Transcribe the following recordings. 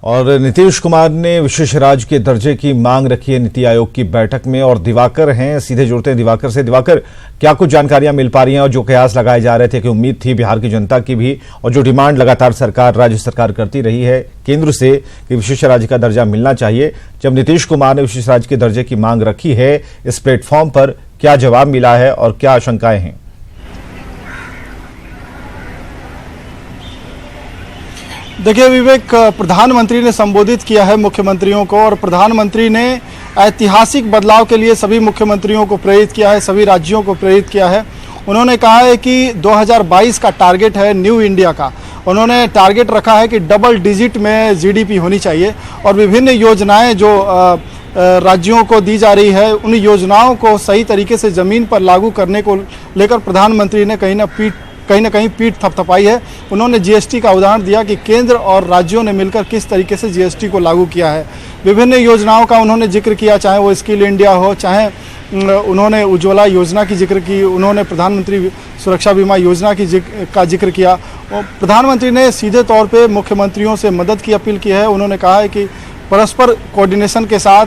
और नीतीश कुमार ने विशेष राज्य के दर्जे की मांग रखी है नीति आयोग की बैठक में। और दिवाकर हैं, सीधे जुड़ते हैं दिवाकर से। दिवाकर, क्या कुछ जानकारियां मिल पा रही हैं और जो कयास लगाए जा रहे थे कि उम्मीद थी बिहार की जनता की भी, और जो डिमांड लगातार राज्य सरकार करती रही है केंद्र से कि विशेष राज्य का दर्जा मिलना चाहिए, जब नीतीश कुमार ने विशेष राज्य के दर्जे की मांग रखी है इस प्लेटफॉर्म पर, क्या जवाब मिला है और क्या आशंकाएं हैं? देखिए विवेक, प्रधानमंत्री ने संबोधित किया है मुख्यमंत्रियों को, और प्रधानमंत्री ने ऐतिहासिक बदलाव के लिए सभी मुख्यमंत्रियों को प्रेरित किया है, सभी राज्यों को प्रेरित किया है। उन्होंने कहा है कि 2022 का टारगेट है न्यू इंडिया का। उन्होंने टारगेट रखा है कि डबल डिजिट में जीडीपी होनी चाहिए, और विभिन्न योजनाएं जो राज्यों को दी जा रही है, उन योजनाओं को सही तरीके से ज़मीन पर लागू करने को लेकर प्रधानमंत्री ने कहीं ना कहीं पीठ थपथपाई है। उन्होंने जीएसटी का उदाहरण दिया कि केंद्र और राज्यों ने मिलकर किस तरीके से जीएसटी को लागू किया है। विभिन्न योजनाओं का उन्होंने जिक्र किया, चाहे वो स्किल इंडिया हो, चाहे उन्होंने उज्ज्वला योजना की जिक्र की, उन्होंने प्रधानमंत्री सुरक्षा बीमा योजना का जिक्र किया। प्रधानमंत्री ने सीधे तौर पे मुख्यमंत्रियों से मदद की अपील की है। उन्होंने कहा है कि परस्पर कोऑर्डिनेशन के साथ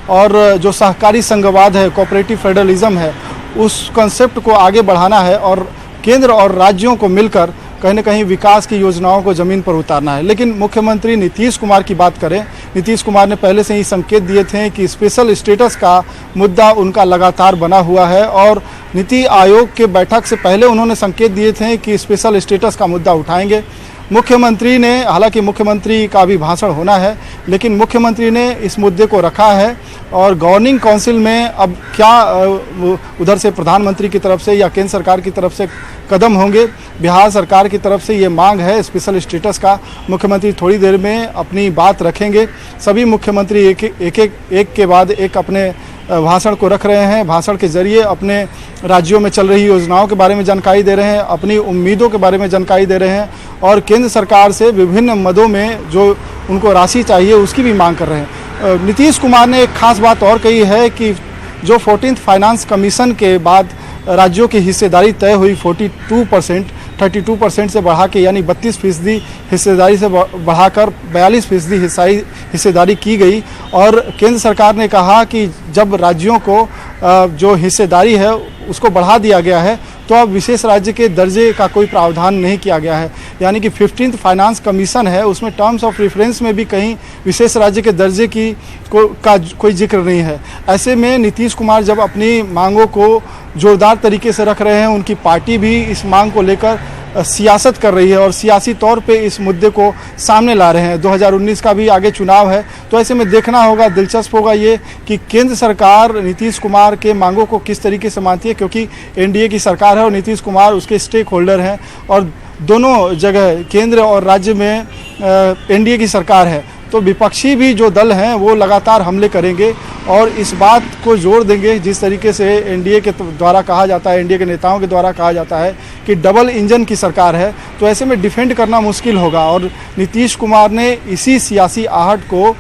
और जो सहकारी संघवाद है, कोऑपरेटिव फेडरलिज्म है, उस कंसेप्ट को आगे बढ़ाना है और केंद्र और राज्यों को मिलकर कहीं न कहीं विकास की योजनाओं को ज़मीन पर उतारना है। लेकिन मुख्यमंत्री नीतीश कुमार की बात करें, नीतीश कुमार ने पहले से ही संकेत दिए थे कि स्पेशल स्टेटस का मुद्दा उनका लगातार बना हुआ है, और नीति आयोग के बैठक से पहले उन्होंने संकेत दिए थे कि स्पेशल स्टेटस का मुद्दा उठाएंगे। मुख्यमंत्री ने, हालांकि मुख्यमंत्री का भी भाषण होना है, लेकिन मुख्यमंत्री ने इस मुद्दे को रखा है। और गवर्निंग काउंसिल में अब क्या उधर से प्रधानमंत्री की तरफ से या केंद्र सरकार की तरफ से कदम होंगे, बिहार सरकार की तरफ से ये मांग है स्पेशल स्टेटस का। मुख्यमंत्री थोड़ी देर में अपनी बात रखेंगे। सभी मुख्यमंत्री एक के बाद एक अपने भाषण को रख रहे हैं। भाषण के जरिए अपने राज्यों में चल रही योजनाओं के बारे में जानकारी दे रहे हैं, अपनी उम्मीदों के बारे में जानकारी दे रहे हैं, और केंद्र सरकार से विभिन्न मदों में जो उनको राशि चाहिए उसकी भी मांग कर रहे हैं। नीतीश कुमार ने एक खास बात और कही है कि जो 14th फाइनेंस कमीशन के बाद राज्यों की हिस्सेदारी तय हुई 32% से बढ़ा के, यानी 32% हिस्सेदारी से बढ़ाकर 42% हिस्सेदारी की गई। और केंद्र सरकार ने कहा कि जब राज्यों को जो हिस्सेदारी है उसको बढ़ा दिया गया है, तो अब विशेष राज्य के दर्जे का कोई प्रावधान नहीं किया गया है। यानी कि 15th फाइनेंस कमीशन है, उसमें टर्म्स ऑफ रेफरेंस में भी कहीं विशेष राज्य के दर्जे का कोई जिक्र नहीं है। ऐसे में नीतीश कुमार जब अपनी मांगों को जोरदार तरीके से रख रहे हैं, उनकी पार्टी भी इस मांग को लेकर सियासत कर रही है और सियासी तौर पे इस मुद्दे को सामने ला रहे हैं। 2019 का भी आगे चुनाव है, तो ऐसे में देखना होगा, दिलचस्प होगा ये कि केंद्र सरकार नीतीश कुमार के मांगों को किस तरीके से मानती है, क्योंकि एनडीए की सरकार है और नीतीश कुमार उसके स्टेक होल्डर हैं, और दोनों जगह केंद्र और राज्य में एनडीए की सरकार है। तो विपक्षी भी जो दल हैं वो लगातार हमले करेंगे और इस बात को जोर देंगे, जिस तरीके से एनडीए के द्वारा कहा जाता है, एनडीए के नेताओं के द्वारा कहा जाता है कि डबल इंजन की सरकार है। तो ऐसे में डिफेंड करना मुश्किल होगा, और नीतीश कुमार ने इसी सियासी आहट को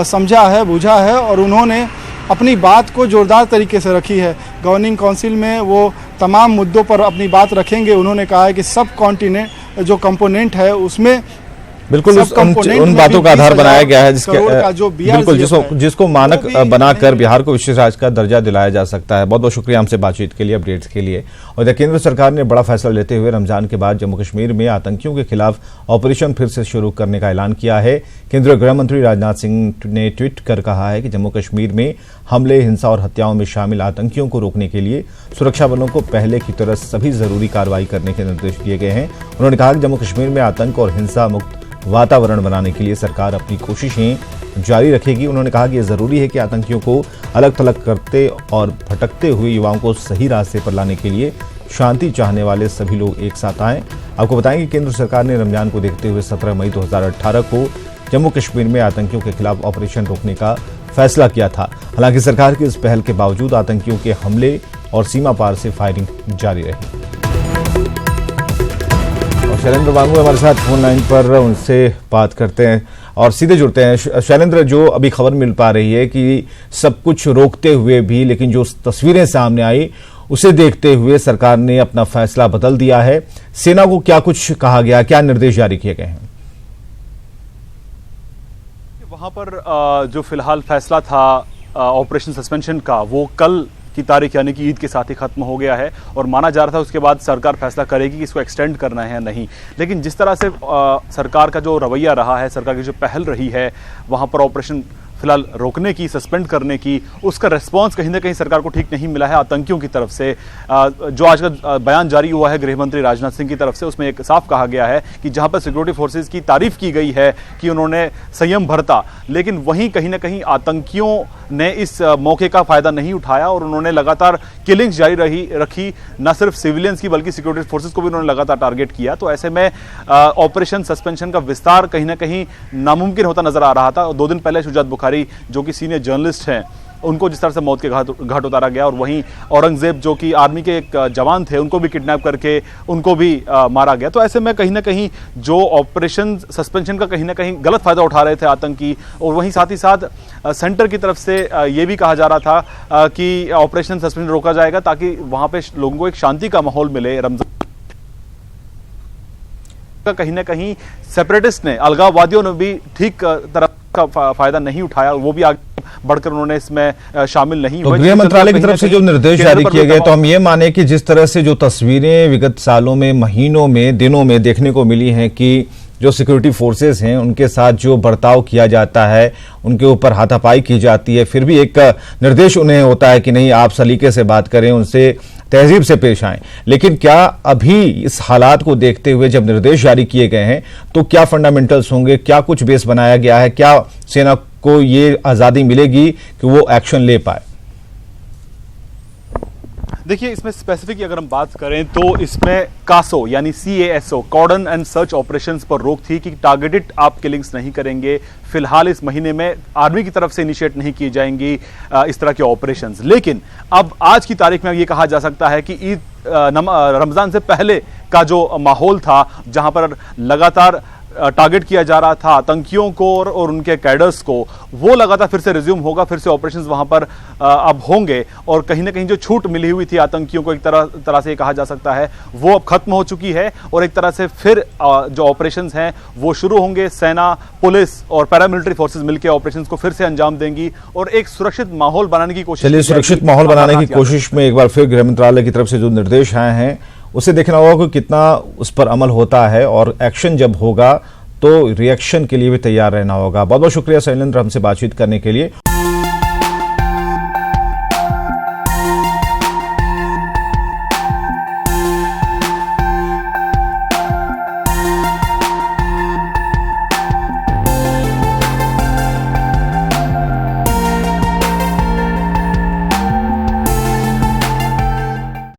समझा है, बुझा है, और उन्होंने अपनी बात को जोरदार तरीके से रखी है। गवर्निंग काउंसिल में वो तमाम मुद्दों पर अपनी बात रखेंगे। उन्होंने कहा है कि सब कॉन्टिनेंट जो कंपोनेंट है उसमें बिल्कुल उन बातों का आधार बनाया गया है बिल्कुल जिसको मानक बनाकर बिहार को विशेष राज्य का दर्जा दिलाया जा सकता है। बहुत बहुत शुक्रिया हमसे बातचीत के लिए, अपडेट्स के लिए। और केंद्र सरकार ने बड़ा फैसला लेते हुए रमजान के बाद जम्मू कश्मीर में आतंकियों के खिलाफ ऑपरेशन फिर से शुरू करने का ऐलान किया है। केंद्रीय गृह मंत्री राजनाथ सिंह ने ट्वीट कर कहा है कि जम्मू कश्मीर में हमले, हिंसा और हत्याओं में शामिल आतंकियों को रोकने के लिए सुरक्षा बलों को पहले की तरह सभी जरूरी कार्रवाई करने के निर्देश दिए गए हैं। उन्होंने कहा कि जम्मू कश्मीर में आतंक और हिंसा मुक्त वातावरण बनाने के लिए सरकार अपनी कोशिशें जारी रखेगी। उन्होंने कहा कि यह जरूरी है कि आतंकियों को अलग थलग करते और भटकते हुए युवाओं को सही रास्ते पर लाने के लिए शांति चाहने वाले सभी लोग एक साथ आएं। आपको बताएं कि केंद्र सरकार ने रमजान को देखते हुए 17 मई 2018 को जम्मू कश्मीर में आतंकियों के खिलाफ ऑपरेशन रोकने का फैसला किया था। हालांकि सरकार की इस पहल के बावजूद आतंकियों के हमले और सीमा पार से फायरिंग जारी रही। शैलेंद्र बांगू हमारे साथ फोन लाइन पर, उनसे बात करते हैं और सीधे जुड़ते हैं। शैलेंद्र, जो अभी खबर मिल पा रही है कि सब कुछ रोकते हुए भी, लेकिन जो तस्वीरें सामने आई उसे देखते हुए सरकार ने अपना फैसला बदल दिया है। सेना को क्या कुछ कहा गया, क्या निर्देश जारी किए गए हैं? वहाँ पर जो फिलहाल फैसला था ऑपरेशन सस्पेंशन का, वो कल की तारीख यानी कि ईद के साथ ही खत्म हो गया है और माना जा रहा था उसके बाद सरकार फैसला करेगी कि इसको एक्सटेंड करना है या नहीं। लेकिन जिस तरह से सरकार का जो रवैया रहा है, सरकार की जो पहल रही है वहाँ पर ऑपरेशन फिलहाल रोकने की, सस्पेंड करने की, उसका रिस्पांस कहीं ना कहीं सरकार को ठीक नहीं मिला है आतंकियों की तरफ से। जो आज का बयान जारी हुआ है गृह मंत्री राजनाथ सिंह की तरफ से, उसमें एक साफ कहा गया है कि जहां पर सिक्योरिटी फोर्सेस की तारीफ की गई है कि उन्होंने संयम बरता, लेकिन वहीं कहीं ना कहीं आतंकियों ने इस मौके का फायदा नहीं उठाया और उन्होंने लगातार किलिंग्स जारी रखी, न सिर्फ सिविलियंस की बल्कि सिक्योरिटी फोर्सेस को भी उन्होंने लगातार टारगेट किया। तो ऐसे में ऑपरेशन सस्पेंशन का विस्तार कहीं ना कहीं नामुमकिन होता नजर आ रहा था। 2 दिन पहले शुजात बुखारी जो कि सीनियर जर्नलिस्ट हैं, उनको जिस तरह से मौत के घाट उतारा गया और वहीं औरंगजेब जो कि आर्मी के एक जवान थे, उनको भी किडनैप करके उनको भी मारा गया। तो ऐसे में कहीं ना कहीं जो ऑपरेशन सस्पेंशन का कहीं ना कहीं गलत फायदा उठा रहे थे आतंकी, और वहीं साथ ही साथ सेंटर की तरफ से ये भी कहा जा रहा था कि ऑपरेशन सस्पेंशन रोका जाएगा ताकि वहां पे लोगों को एक शांति का माहौल मिले। रमजान का कहीं ना कहीं सेपरेटिस्ट ने, अलगाववादियों ने भी ठीक तरफ का फायदा नहीं उठाया, वो भी आगे बढ़कर उन्होंने इसमें शामिल नहीं हुए। तो गृह मंत्रालय की तरफ से जो निर्देश जारी किए गए, तो हम ये माने कि जिस तरह से जो तस्वीरें विगत सालों में, महीनों में, दिनों में देखने को मिली हैं कि जो सिक्योरिटी फोर्सेस हैं उनके साथ जो बर्ताव किया जाता है, उनके ऊपर हाथापाई की जाती है, फिर भी एक निर्देश उन्हें होता है कि नहीं, आप सलीके से बात करें, उनसे तहजीब से पेश आएं। लेकिन क्या अभी इस हालात को देखते हुए जब निर्देश जारी किए गए हैं तो क्या फंडामेंटल्स होंगे, क्या कुछ बेस बनाया गया है, क्या सेना को ये आजादी मिलेगी कि वो एक्शन ले पाए? देखिए, इसमें स्पेसिफिक अगर हम बात करें तो इसमें कासो यानी CASO, cordon and search operations पर रोक थी कि टारगेटेड आप किलिंग्स नहीं करेंगे। फिलहाल इस महीने में आर्मी की तरफ से इनिशिएट नहीं की जाएंगी इस तरह के ऑपरेशंस। लेकिन अब आज की तारीख में ये कहा जा सकता है कि ईद रमजान से पहले का जो माहौल था, जहां पर लगातार टारगेट किया जा रहा था आतंकियों को और उनके कैडर्स को, वो लगातार फिर से रिज्यूम होगा, फिर से ऑपरेशंस वहां पर अब होंगे। और कहीं ना कहीं जो छूट मिली हुई थी आतंकियों को, एक तरह से कहा जा सकता है, वो अब खत्म हो चुकी है और एक तरह से फिर जो ऑपरेशंस हैं वो शुरू होंगे। सेना, पुलिस और पैरामिलिट्री फोर्सेस मिलकर ऑपरेशंस को फिर से अंजाम देंगी और एक सुरक्षित माहौल बनाने की कोशिश। चलिए, सुरक्षित माहौल बनाने की कोशिश में एक बार फिर गृह मंत्रालय की तरफ से जो निर्देश आए हैं उसे देखना होगा कि कितना उस पर अमल होता है, और एक्शन जब होगा तो रिएक्शन के लिए भी तैयार रहना होगा। बहुत बहुत शुक्रिया शैलेंद्र, हमसे बातचीत करने के लिए।